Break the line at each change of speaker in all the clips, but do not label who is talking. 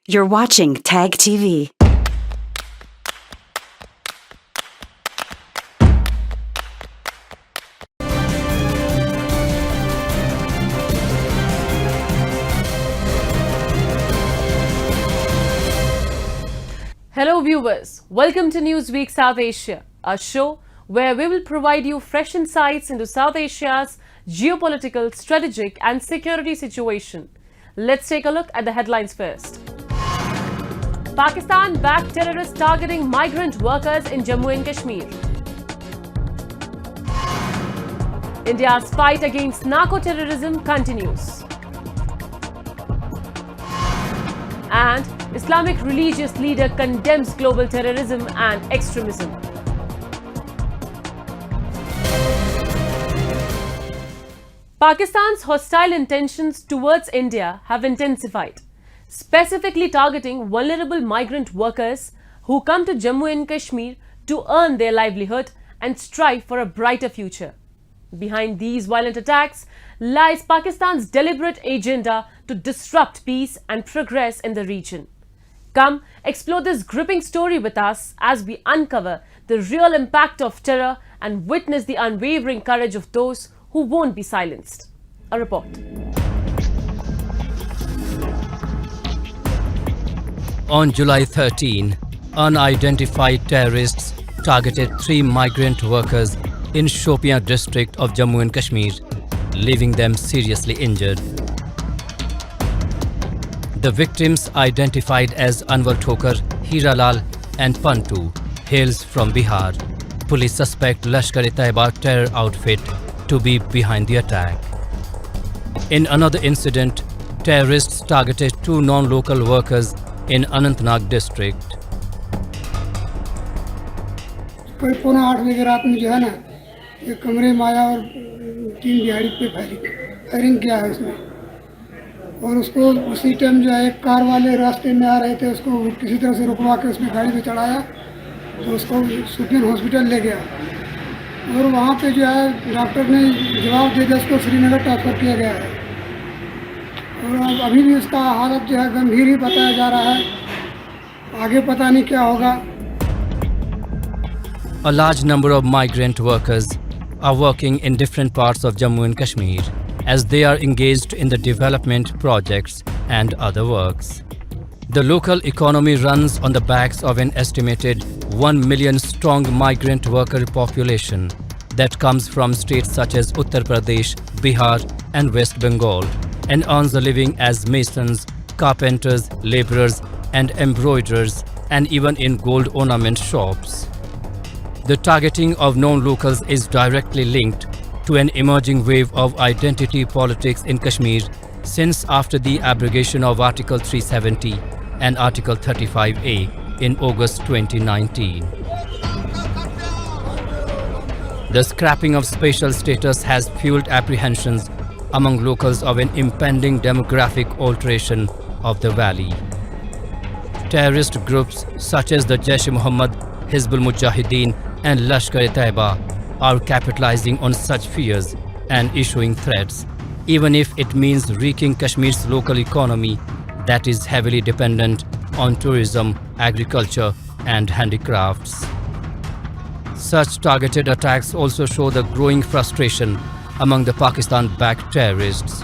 You're watching Tag TV.
Hello viewers, welcome to Newsweek South Asia, a show where we will provide you fresh insights into South Asia's geopolitical, strategic and security situation. Let's take a look at the headlines first. Pakistan-backed terrorists targeting migrant workers in Jammu and Kashmir. India's fight against narco-terrorism continues. And Islamic religious leader condemns global terrorism and extremism. Pakistan's hostile intentions towards India have intensified, specifically targeting vulnerable migrant workers who come to Jammu and Kashmir to earn their livelihood and strive for a brighter future. Behind these violent attacks lies Pakistan's deliberate agenda to disrupt peace and progress in the region. Come explore this gripping story with us as we uncover the real impact of terror and witness the unwavering courage of those who won't be silenced. A report.
On July 13, unidentified terrorists targeted 3 migrant workers in Shopian district of Jammu and Kashmir, leaving them seriously injured. The victims, identified as Anwar Thokar, Hiralal and Pantu, hails from Bihar. Police suspect Lashkar-e-Taiba terror outfit to be behind the attack. In another incident, terrorists targeted 2 non-local workers in Anantnag district.
कोई 7:45 बजे रात में जो है ना एक कमरे में आया और 3 दिहाड़ी पे फायरिंग किया है उसने और उसको उसी टाइम जो है एक कार वाले रास्ते में आ रहे थे उसको किसी तरह से रुकवा के उसमें गाड़ी पे चढ़ाया तो उसको शोपियान हॉस्पिटल ले गया और वहाँ पे जो है डॉक्टर ने जवाब दे दिया उसको श्रीनगर ट्रांसफ़र किया गया है और अभी भी उसका हालत जो है गंभीर ही बताया जा रहा है आगे पता नहीं क्या होगा.
A large number of migrant workers are working in different parts of Jammu and Kashmir as they are engaged in the development projects and other works. The local economy runs on the backs of an estimated 1 million strong migrant worker population that comes from states such as Uttar Pradesh, Bihar and West Bengal and earns a living as masons, carpenters, laborers and embroiderers and even in gold ornament shops. The targeting of non-locals is directly linked to an emerging wave of identity politics in Kashmir since after the abrogation of Article 370 and Article 35A in August 2019. The scrapping of spatial status has fueled apprehensions among locals of an impending demographic alteration of the valley. Terrorist groups such as the Jaish-e-Mohammed, Hizbul Mujahideen and Lashkar-e-Taiba are capitalizing on such fears and issuing threats, even if it means wreaking Kashmir's local economy that is heavily dependent on tourism, agriculture and handicrafts. Such targeted attacks also show the growing frustration among the Pakistan-backed terrorists.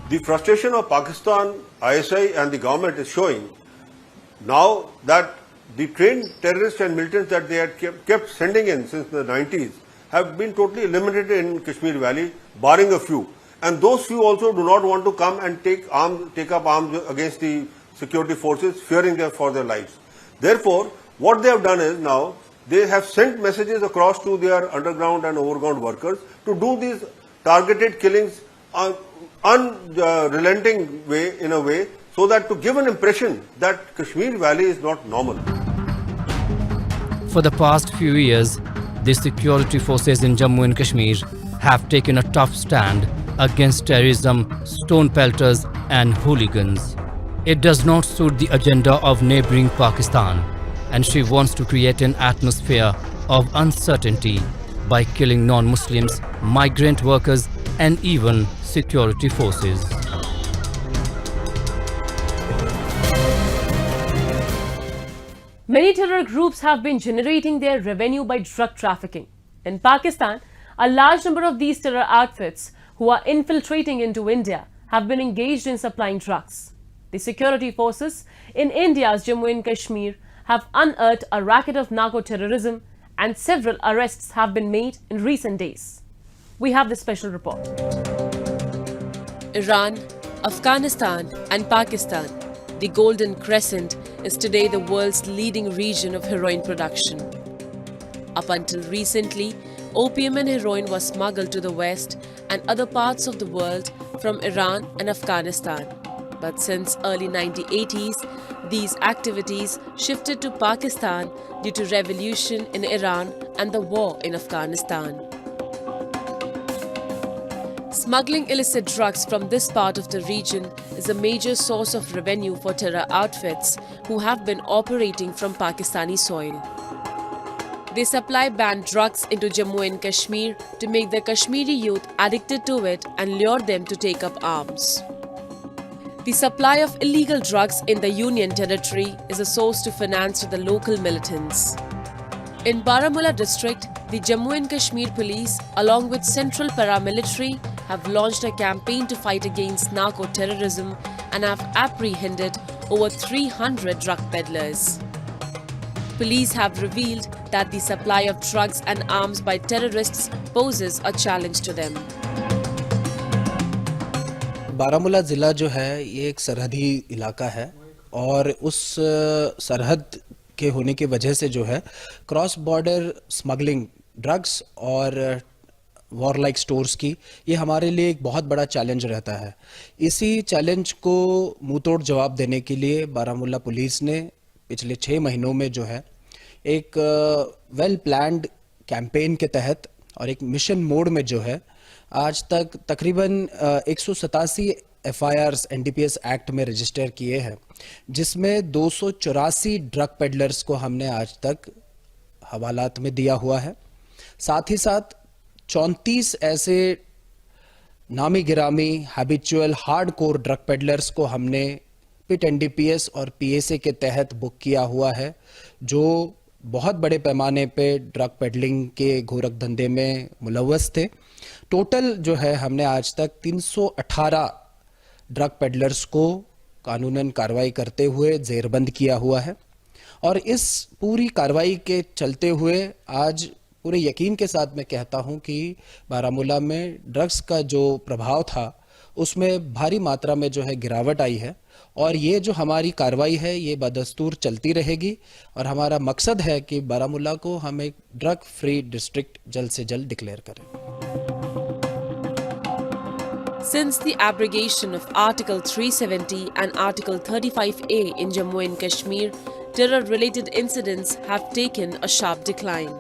The frustration of Pakistan, ISI and the government is showing now that the trained terrorists and militants that they had kept sending in since the 90s have been totally eliminated in Kashmir Valley, barring a few. And those few also do not want to come and take up arms against the security forces, fearing for their lives. Therefore, what they have done is now they have sent messages across to their underground and overground workers to do these targeted killings unrelenting way, in a way, so that to give an impression that Kashmir Valley is not normal.
For the past few years, the security forces in Jammu and Kashmir have taken a tough stand against terrorism, stone pelters and hooligans. It does not suit the agenda of neighboring Pakistan, and she wants to create an atmosphere of uncertainty by killing non-Muslims, migrant workers and even security forces.
Many terror groups have been generating their revenue by drug trafficking. In Pakistan, a large number of these terror outfits who are infiltrating into India have been engaged in supplying drugs. The security forces in India's Jammu and Kashmir have unearthed a racket of narco-terrorism, and several arrests have been made in recent days. We have this special report. Iran, Afghanistan and Pakistan, the Golden Crescent, is today the world's leading region of heroin production. Up until recently, opium and heroin was smuggled to the West and other parts of the world from Iran and Afghanistan. But since early 1980s, these activities shifted to Pakistan due to revolution in Iran and the war in Afghanistan. Smuggling illicit drugs from this part of the region is a major source of revenue for terror outfits who have been operating from Pakistani soil. They supply banned drugs into Jammu and Kashmir to make the Kashmiri youth addicted to it and lure them to take up arms. The supply of illegal drugs in the Union Territory is a source to finance to the local militants. In Baramulla district, the Jammu and Kashmir police, along with central paramilitary, have launched a campaign to fight against narco-terrorism and have apprehended over 300 drug peddlers. Police have revealed that the supply of drugs and arms by terrorists poses a challenge to them.
Baramulla ज़िला जो है ये एक सरहदी इलाका है और उस सरहद के होने की वजह से जो है क्रॉस बॉर्डर स्मगलिंग ड्रग्स और वॉर लाइक स्टोर्स की ये हमारे लिए एक बहुत बड़ा चैलेंज रहता है। इसी चैलेंज को मुंह तोड़ जवाब देने के लिए बारामूला पुलिस ने पिछले 6 महीनों में जो है एक वेल प्लान्ड कैंपेन के तहत और एक मिशन मोड में जो है आज तक तकरीबन 187 FIRs NDPS एक्ट में रजिस्टर किए हैं, जिसमें 284 ड्रग पेडलर्स को हमने आज तक हवालात में दिया हुआ है। साथ ही साथ 34 ऐसे नामी गिरामी habitual hard core drug peddlers को हमने पिट NDPS और PSA के तहत बुक किया हुआ है, जो बहुत बड़े पैमाने पे ड्रग पेडलिंग के घोरक धंधे में मुलव्वस थे। टोटल जो है हमने आज तक 318 ड्रग पेडलर्स को कानूनन कार्रवाई करते हुए जेरबंद किया हुआ है और इस पूरी कार्रवाई के चलते हुए आज पूरे यकीन के साथ मैं कहता हूं कि बारामूला में ड्रग्स का जो प्रभाव था उसमें भारी मात्रा में जो है गिरावट आई है और ये जो हमारी कार्रवाई है ये बदस्तूर चलती रहेगी और हमारा मकसद है कि बारामूला को हम एक ड्रग फ्री डिस्ट्रिक्ट जल्द से जल्द डिक्लेयर करें।
Since the abrogation of Article 370 and Article 35A in Jammu and Kashmir, terror-related incidents have taken a sharp decline.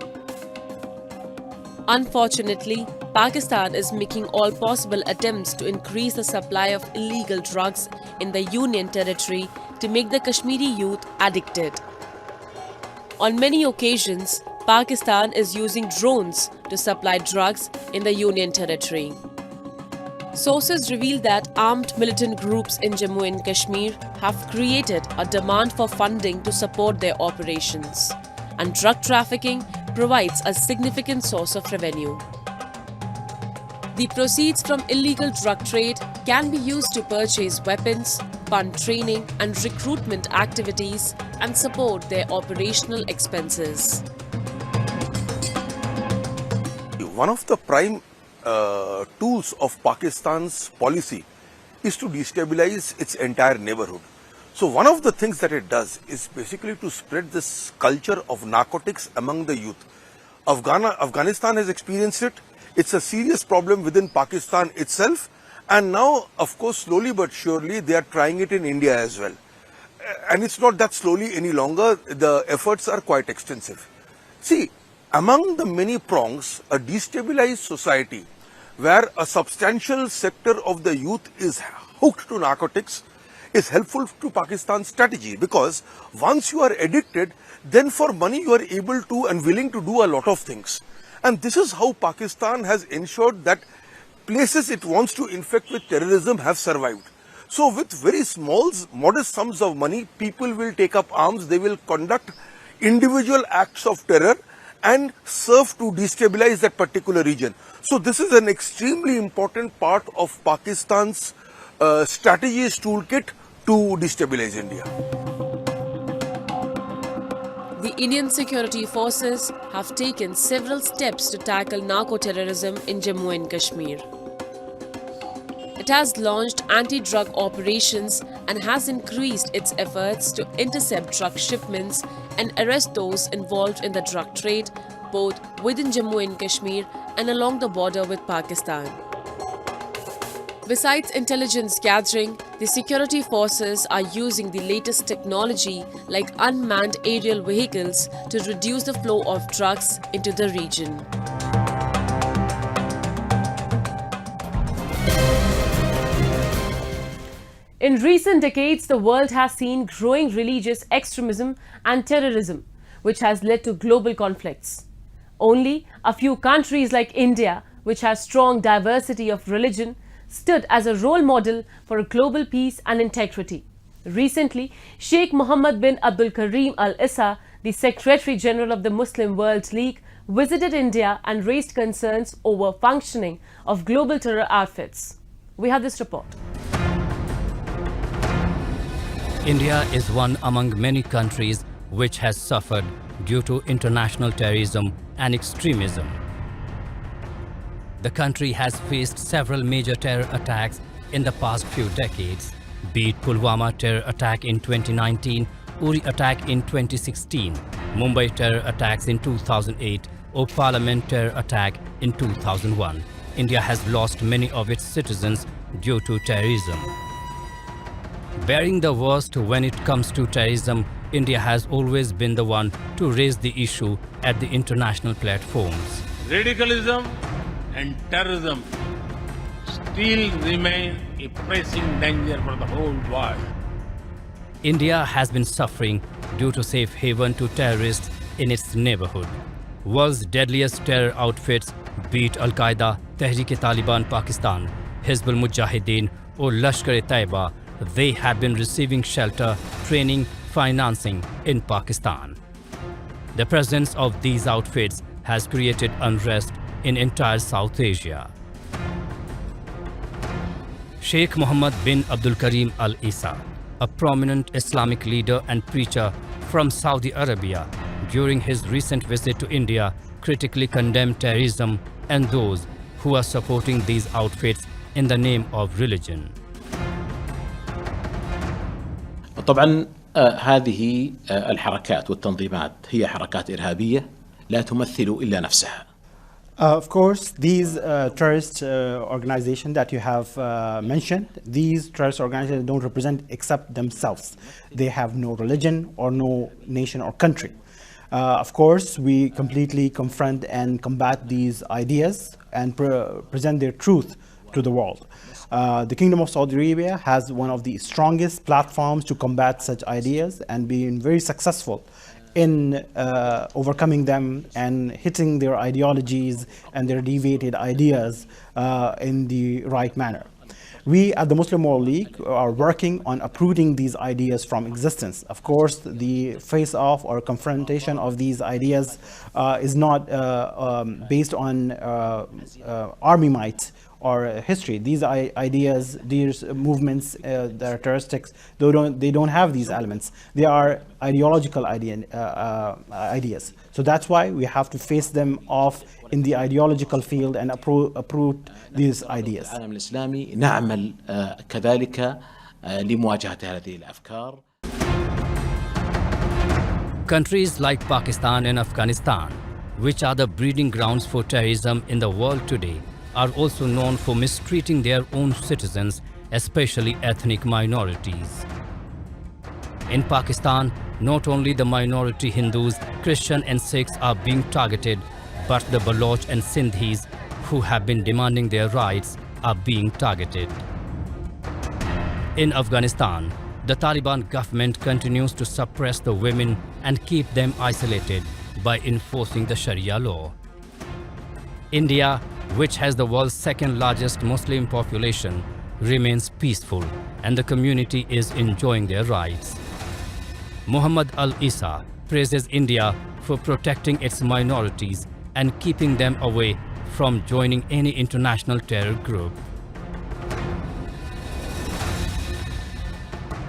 Unfortunately, Pakistan is making all possible attempts to increase the supply of illegal drugs in the Union Territory to make the Kashmiri youth addicted. On many occasions, Pakistan is using drones to supply drugs in the Union Territory. Sources reveal that armed militant groups in Jammu and Kashmir have created a demand for funding to support their operations, and drug trafficking provides a significant source of revenue. The proceeds from illegal drug trade can be used to purchase weapons, fund training and recruitment activities, and support their operational expenses.
One of the prime tools of Pakistan's policy is to destabilize its entire neighborhood. So one of the things that it does is basically to spread this culture of narcotics among the youth. Afghanistan has experienced it. It's a serious problem within Pakistan itself. And now, of course, slowly but surely, they are trying it in India as well. And it's not that slowly any longer. The efforts are quite extensive. See, among the many prongs, a destabilized society where a substantial sector of the youth is hooked to narcotics is helpful to Pakistan's strategy, because once you are addicted, then for money you are able to and willing to do a lot of things. And this is how Pakistan has ensured that places it wants to infect with terrorism have survived. So with very small, modest sums of money, people will take up arms, they will conduct individual acts of terror and serve to destabilize that particular region. So this is an extremely important part of Pakistan's strategies toolkit to destabilize India.
The Indian security forces have taken several steps to tackle narco-terrorism in Jammu and Kashmir. It has launched anti-drug operations and has increased its efforts to intercept drug shipments and arrest those involved in the drug trade, both within Jammu and Kashmir and along the border with Pakistan. Besides intelligence gathering, the security forces are using the latest technology like unmanned aerial vehicles to reduce the flow of drugs into the region. In recent decades, the world has seen growing religious extremism and terrorism, which has led to global conflicts. Only a few countries like India, which has strong diversity of religion, stood as a role model for global peace and integrity. Recently, Sheikh Mohammed bin Abdul Karim Al Issa, the Secretary General of the Muslim World League, visited India and raised concerns over functioning of global terror outfits. We have this report.
India is one among many countries which has suffered due to international terrorism and extremism. The country has faced several major terror attacks in the past few decades, be it Pulwama terror attack in 2019, Uri attack in 2016, Mumbai terror attacks in 2008, or Parliament terror attack in 2001. India has lost many of its citizens due to terrorism. Bearing the worst when it comes to terrorism, India has always been the one to raise the issue at the international platforms.
Radicalism and terrorism still remain a pressing danger for the whole world.
India has been suffering due to safe haven to terrorists in its neighborhood. World's deadliest terror outfits, be it Al-Qaeda, Tehreek-e-Taliban Pakistan, Hizb ul-Mujahideen or Lashkar-e-Taiba, they have been receiving shelter, training, financing in Pakistan. The presence of these outfits has created unrest in entire South Asia. Sheikh Mohammed bin Abdul Karim Al Issa, a prominent Islamic leader and preacher from Saudi Arabia, during his recent visit to India, critically condemned terrorism and those who are supporting these outfits in the name of religion.
طبعا هذه الحركات والتنظيمات هي حركات إرهابية لا تمثل إلا نفسها.
Of course, these terrorist organizations that you have mentioned, these terrorist organizations don't represent except themselves. They have no religion or no nation or country. Of course, we completely confront and combat these ideas and present their truth to the world. The Kingdom of Saudi Arabia has one of the strongest platforms to combat such ideas and being very successful in overcoming them and hitting their ideologies and their deviated ideas in the right manner. We at the Muslim World League are working on uprooting these ideas from existence. Of course, the face-off or confrontation of these ideas is not based on army might or history. These ideas, these movements that are terroristics, they don't have these elements. They are ideological ideas. So that's why we have to face them off in the ideological field and uproot these ideas.
العالم الإسلامي نعمل كذلك لمواجهة هذه الأفكار.
Countries like Pakistan and Afghanistan, which are the breeding grounds for terrorism in the world today, are also known for mistreating their own citizens, especially ethnic minorities. In Pakistan, not only the minority Hindus, Christians and Sikhs are being targeted, but the Baloch and Sindhis, who have been demanding their rights, are being targeted. In Afghanistan, the Taliban government continues to suppress the women and keep them isolated by enforcing the Sharia law. India, which has the world's second largest Muslim population, remains peaceful and the community is enjoying their rights. Muhammad Al-Isa praises India for protecting its minorities and keeping them away from joining any international terror group.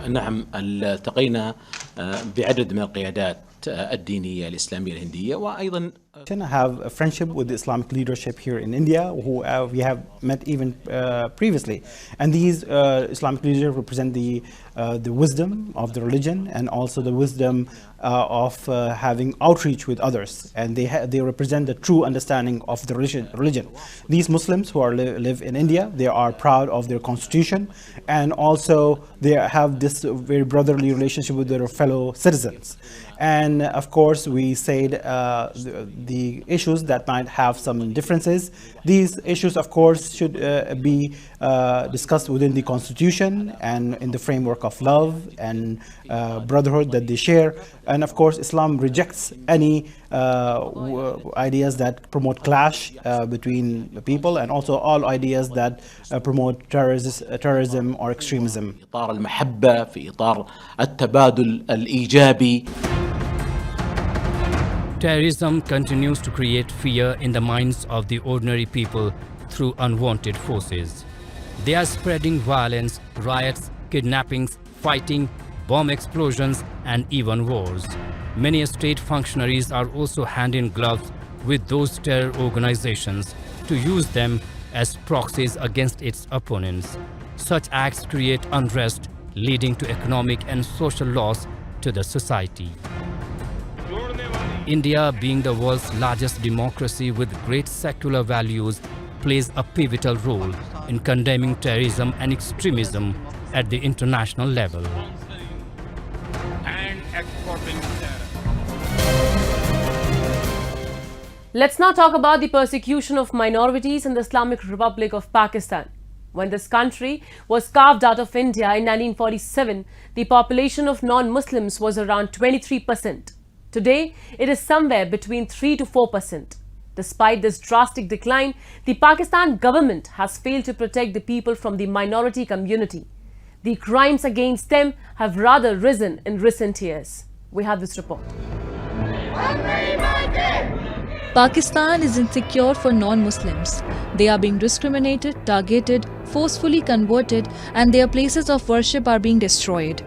نعم التقينا بعدد من القيادات الدينية الإسلامية الهندية وأيضا
I have a friendship with the Islamic leadership here in India, who we have met even previously. And these Islamic leaders represent the wisdom of the religion and also the wisdom of having outreach with others. And they represent the true understanding of the religion. These Muslims who live in India, they are proud of their constitution, and also they have this very brotherly relationship with their fellow citizens. And of course, we said the issues that might have some differences. These issues, of course, should be discussed within the constitution and in the framework of love and brotherhood that they share. And of course, Islam rejects any ideas that promote clash between the people, and also all ideas that promote terrorism or extremism.
في إطار المحبة، في إطار التبادل الإيجابي.
Terrorism continues to create fear in the minds of the ordinary people through unwanted forces. They are spreading violence, riots, kidnappings, fighting, bomb explosions, and even wars. Many state functionaries are also hand in gloves with those terror organizations to use them as proxies against its opponents. Such acts create unrest, leading to economic and social loss to the society. India, being the world's largest democracy with great secular values, plays a pivotal role in condemning terrorism and extremism at the international level.
And exporting terror.
Let's now talk about the persecution of minorities in the Islamic Republic of Pakistan. When this country was carved out of India in 1947, the population of non-Muslims was around 23%. Today, it is somewhere between 3 to 4%. Despite this drastic decline, the Pakistan government has failed to protect the people from the minority community. The crimes against them have rather risen in recent years. We have this report.
Pakistan is insecure for non-Muslims. They are being discriminated, targeted, forcefully converted, and their places of worship are being destroyed.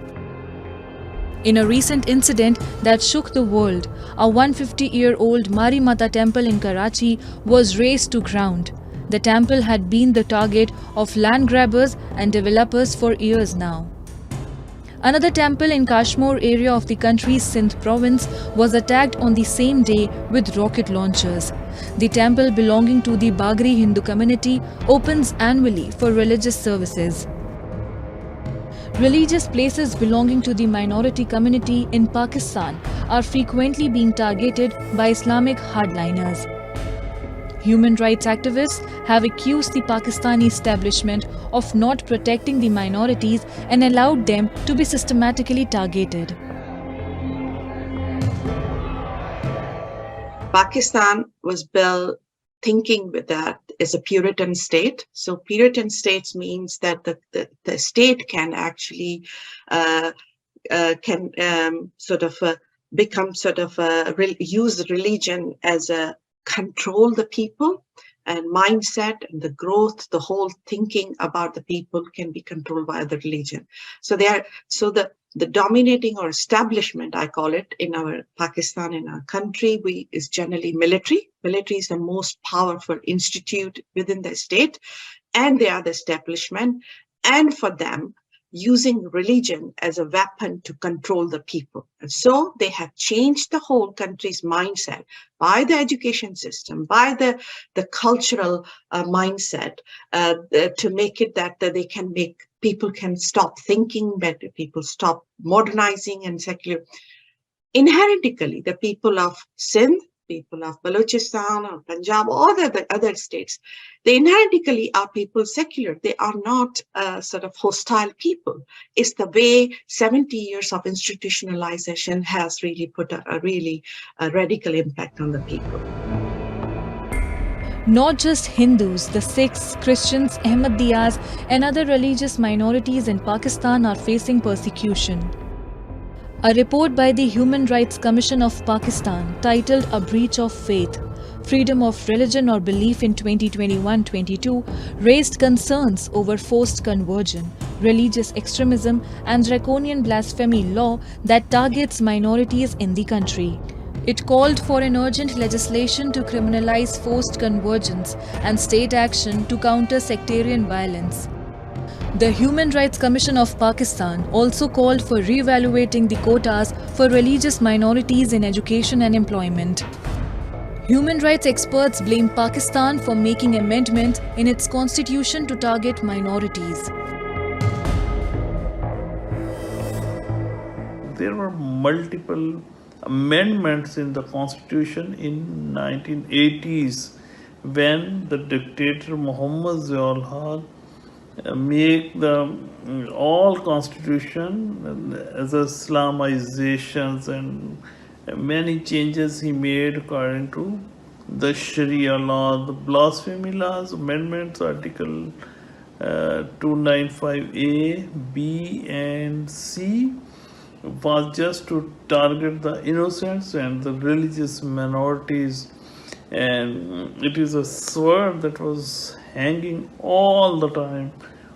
In a recent incident that shook the world, a 150-year-old Mari Mata temple in Karachi was razed to ground. The temple had been the target of land grabbers and developers for years now. Another temple in Kashmir area of the country's Sindh province was attacked on the same day with rocket launchers. The temple belonging to the Bagri Hindu community opens annually for religious services. Religious places belonging to the minority community in Pakistan are frequently being targeted by Islamic hardliners. Human rights activists have accused the Pakistani establishment of not protecting the minorities and allowed them to be systematically targeted.
Pakistan was built thinking with that is a Puritan state. So Puritan states means that the state can actually use religion as a control the people, and mindset and the growth, the whole thinking about the people can be controlled by the religion. So the dominating or establishment, I call it, in our Pakistan, in our country, is generally military. Military is the most powerful institute within the state, and they are the establishment. And for them, using religion as a weapon to control the people. And so they have changed the whole country's mindset by the education system, by the cultural mindset, to make it that they can make people can stop thinking better, people stop modernizing and secular. Inherently, the people of Sindh, people of Balochistan or Punjab, or the other states, they inherently are people secular. They are not hostile people. It's the way 70 years of institutionalization has really put a really radical impact on the people.
Not just Hindus, the Sikhs, Christians, Ahmadiyas, and other religious minorities in Pakistan are facing persecution. A report by the Human Rights Commission of Pakistan titled A Breach of Faith, Freedom of Religion or Belief in 2021-22 raised concerns over forced conversion, religious extremism and draconian blasphemy law that targets minorities in the country. It called for an urgent legislation to criminalize forced conversions and state action to counter sectarian violence. The Human Rights Commission of Pakistan also called for re-evaluating the quotas for religious minorities in education and employment. Human rights experts blame Pakistan for making amendments in its constitution to target minorities.
There were multiple amendments in the constitution in 1980s when the dictator Muhammad Ziaul Haq make the all constitution as Islamizations, and many changes he made according to the Sharia law, the blasphemy laws, amendments, Article 295A, B and C was just to target the innocents and the religious minorities, and it is a sword that was hanging all the time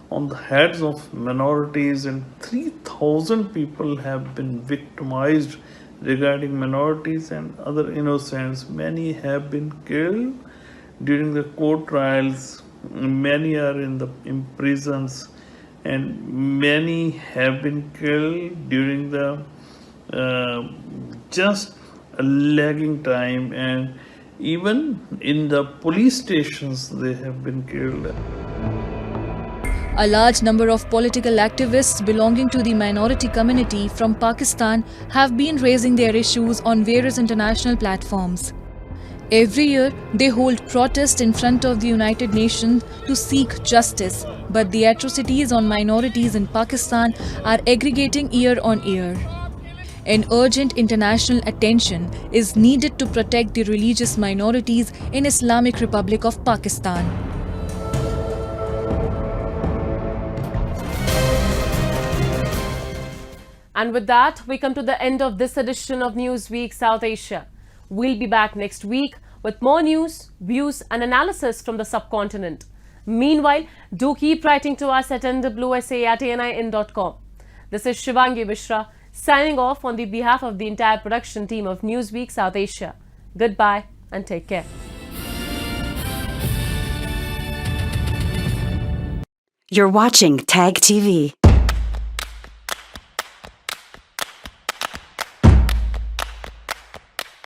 on the heads of minorities, and 3,000 people have been victimized regarding minorities and other innocents. Many have been killed during the court trials, many are in prisons, and many have been killed during the just a lagging time, and even in the police stations they have been killed.
A large number of political activists belonging to the minority community from Pakistan have been raising their issues on various international platforms. Every year, they hold protests in front of the United Nations to seek justice, but the atrocities on minorities in Pakistan are aggregating year on year. An urgent international attention is needed to protect the religious minorities in Islamic Republic of Pakistan.
And with that, we come to the end of this edition of Newsweek South Asia. We'll be back next week with more news, views and analysis from the subcontinent. Meanwhile, do keep writing to us at NWSA@ANIN.com. This is Shivangi Mishra signing off on the behalf of the entire production team of Newsweek South Asia. Goodbye and take care.
You're watching TAG TV.